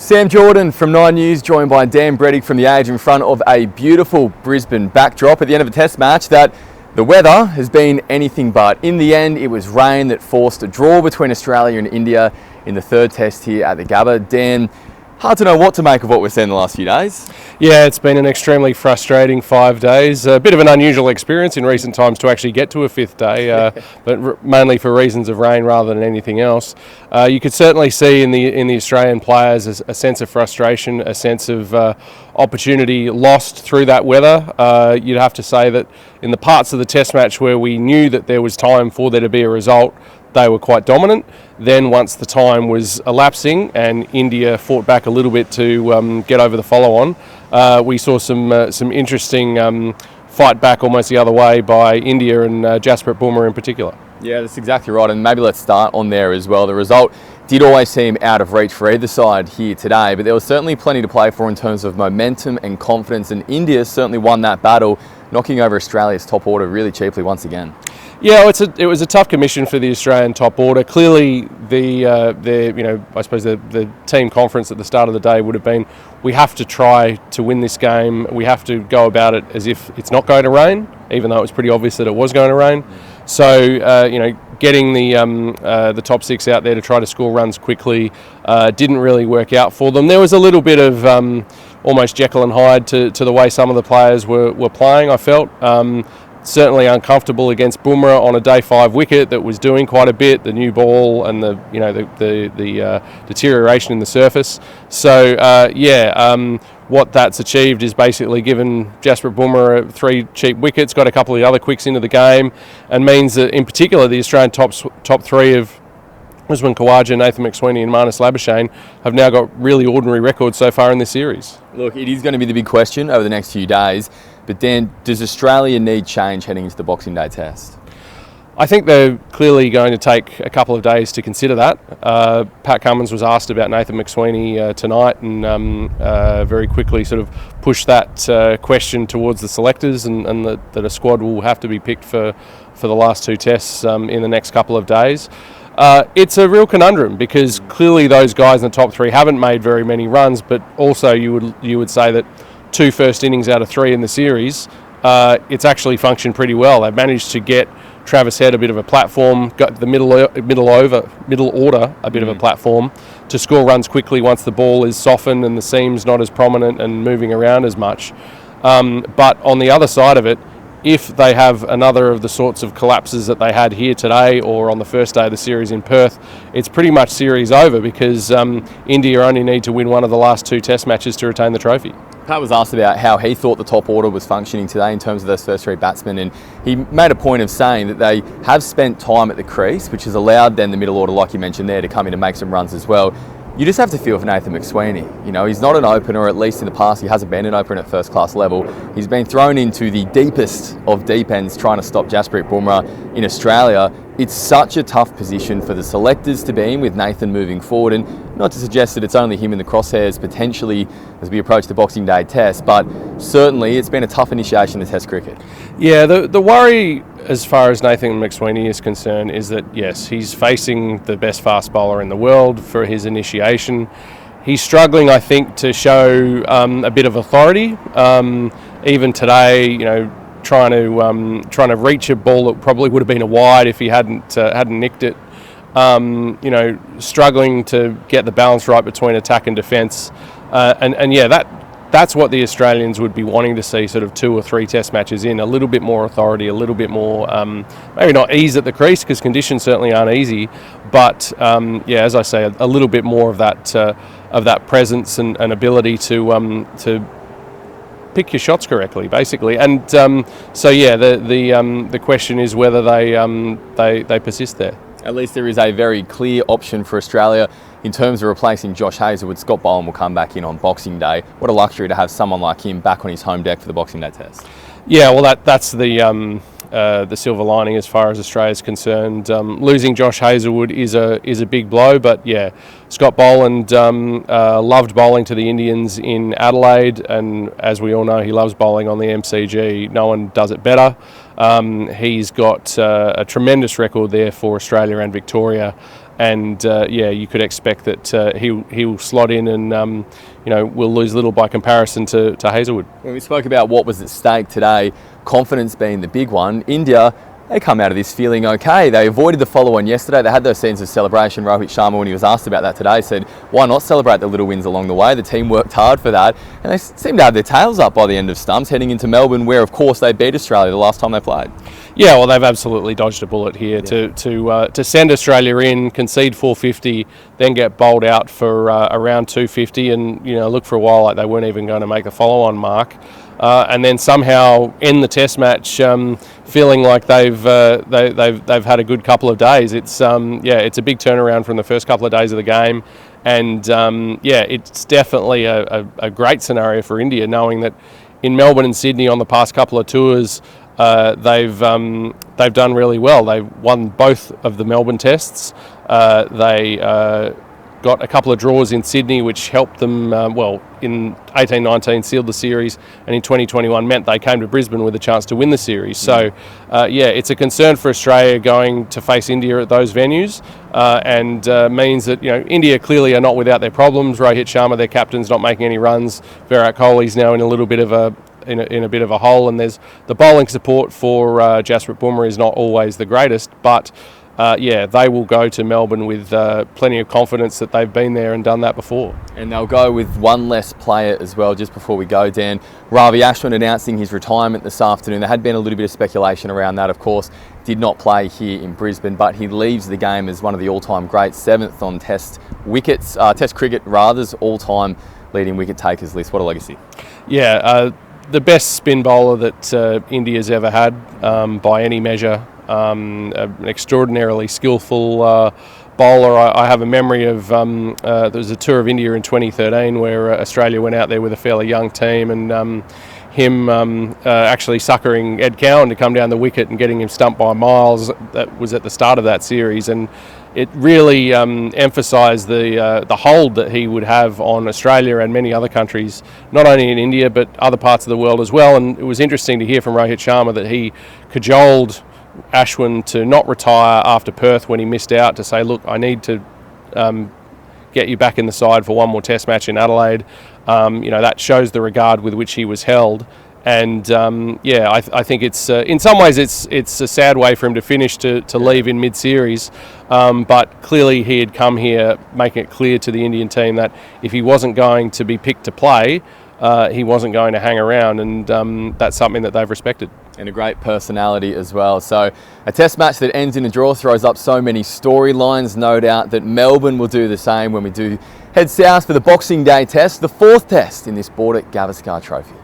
Sam Jordan from 9 News, joined by Dan Brettig from The Age, in front of a beautiful Brisbane backdrop at the end of a test match that the weather has been anything but. In the end, it was rain that forced a draw between Australia and India in the third test here at the Gabba. Dan, hard to know what to make of what we've seen the last few days. Yeah, it's been an extremely frustrating 5 days. A bit of an unusual experience in recent times to actually get to a fifth day, but mainly for reasons of rain rather than anything else. You could certainly see in the Australian players a sense of frustration, a sense of opportunity lost through that weather. You'd have to say that in the parts of the test match where we knew that there was time for there to be a result, they were quite dominant. Then once the time was elapsing and India fought back a little bit to get over the follow-on, we saw some interesting fight back almost the other way by India and Jasprit Bumrah in particular. Yeah, that's exactly right, and maybe let's start on there as well. The result did always seem out of reach for either side here today, but there was certainly plenty to play for in terms of momentum and confidence, and India certainly won that battle, knocking over Australia's top order really cheaply once again. Yeah, it was a tough commission for the Australian top order. Clearly, the team conference at the start of the day would have been, we have to try to win this game. We have to go about it as if it's not going to rain, even though it was pretty obvious that it was going to rain. So, getting the top six out there to try to score runs quickly didn't really work out for them. There was a little bit of almost Jekyll and Hyde to the way some of the players were playing, I felt. Certainly uncomfortable against Bumrah on a day 5 wicket that was doing quite a bit, the new ball and the deterioration in the surface. So what that's achieved is basically given Jasprit Bumrah 3 cheap wickets, got a couple of the other quicks into the game, and means that in particular the Australian top 3 of Rizwan Khawaja, Nathan McSweeney and Marnus Labuschagne have now got really ordinary records so far in this series. Look, it is going to be the big question over the next few days, but Dan, does Australia need change heading into the Boxing Day test? I think they're clearly going to take a couple of days to consider that. Pat Cummins was asked about Nathan McSweeney tonight and very quickly sort of pushed that question towards the selectors and that a squad will have to be picked for the last 2 tests in the next couple of days. It's a real conundrum because clearly those guys in the top 3 haven't made very many runs, but also you would say that 2 first innings out of 3 in the series, it's actually functioned pretty well. They've managed to get Travis Head a bit of a platform, got the middle order a bit of a platform to score runs quickly once the ball is softened and the seam's not as prominent and moving around as much. But on the other side of it, if they have another of the sorts of collapses that they had here today or on the first day of the series in Perth, it's pretty much series over because India only need to win one of the last 2 test matches to retain the trophy. Pat was asked about how he thought the top order was functioning today in terms of those first 3 batsmen, and he made a point of saying that they have spent time at the crease, which has allowed then the middle order, like you mentioned there, to come in and make some runs as well. You just have to feel for Nathan McSweeney. You know, he's not an opener, or at least in the past he hasn't been an opener at first class level. He's been thrown into the deepest of deep ends trying to stop Jasprit Bumrah in Australia. It's such a tough position for the selectors to be in with Nathan moving forward, and not to suggest that it's only him in the crosshairs potentially as we approach the Boxing Day test, but certainly it's been a tough initiation to test cricket. Yeah, the worry as far as Nathan McSweeney is concerned is that, yes, he's facing the best fast bowler in the world for his initiation. He's struggling, I think, to show a bit of authority. Even today, trying to reach a ball that probably would have been a wide if he hadn't nicked it. Struggling to get the balance right between attack and defence. That's what the Australians would be wanting to see, sort of 2 or 3 test matches in. A little bit more authority, a little bit more, maybe not ease at the crease because conditions certainly aren't easy, but as I say, a little bit more of that presence and ability to pick your shots correctly, basically. And the question is whether they persist there. At least there is a very clear option for Australia in terms of replacing Josh Hazlewood. Scott Boland will come back in on Boxing Day. What a luxury to have someone like him back on his home deck for the Boxing Day test. Yeah, well, that's the silver lining as far as Australia is concerned. Losing Josh Hazlewood is a big blow, but yeah, Scott Boland loved bowling to the Indians in Adelaide, and as we all know, he loves bowling on the MCG. No one does it better. He's got a tremendous record there for Australia and Victoria. and you could expect that he'll slot in, and we'll lose little by comparison to Hazelwood. When we spoke about what was at stake today, confidence being the big one, India, they come out of this feeling okay. They avoided the follow-on yesterday. They had those scenes of celebration. Ravichandran, when he was asked about that today, said, why not celebrate the little wins along the way? The team worked hard for that. And they seemed to have their tails up by the end of stumps, heading into Melbourne, where, of course, they beat Australia the last time they played. Yeah, well, they've absolutely dodged a bullet here to send Australia in, concede 450, then get bowled out for around 250, and look for a while like they weren't even going to make the follow-on mark. And then somehow end the Test match feeling like they've had a good couple of days. It's a big turnaround from the first couple of days of the game, and it's definitely a great scenario for India, knowing that in Melbourne and Sydney on the past couple of tours they've done really well. They've won both of the Melbourne Tests. They got a couple of draws in Sydney, which helped them, in 18-19 sealed the series, and in 2021 meant they came to Brisbane with a chance to win the series. So, it's a concern for Australia going to face India at those venues, and means that, India clearly are not without their problems. Rohit Sharma, their captain's not making any runs. Virat Kohli's now in a little bit of a hole, and there's the bowling support for Jasprit Bumrah is not always the greatest, but they will go to Melbourne with plenty of confidence that they've been there and done that before. And they'll go with one less player as well. Just before we go, Dan, Ravi Ashwin announcing his retirement this afternoon. There had been a little bit of speculation around that, of course. Did not play here in Brisbane, but he leaves the game as one of the all-time greats, 7th on Test cricket rather's all-time leading wicket takers list. What a legacy. Yeah, the best spin bowler that India's ever had by any measure. An extraordinarily skillful bowler. I have a memory of there was a tour of India in 2013 where Australia went out there with a fairly young team, and him actually succouring Ed Cowan to come down the wicket and getting him stumped by Miles. That was at the start of that series, and it really emphasised the hold that he would have on Australia and many other countries, not only in India but other parts of the world as well. And it was interesting to hear from Rohit Sharma that he cajoled Ashwin to not retire after Perth when he missed out, to say, look, I need to get you back in the side for one more Test match in Adelaide. That shows the regard with which he was held. And I think it's in some ways it's a sad way for him to finish to leave in mid-series, but clearly he had come here making it clear to the Indian team that if he wasn't going to be picked to play, he wasn't going to hang around, and that's something that they've respected. And a great personality as well. So a Test match that ends in a draw throws up so many storylines. No doubt that Melbourne will do the same when we do head south for the Boxing Day Test, the 4th Test in this Boland Gavaskar Trophy.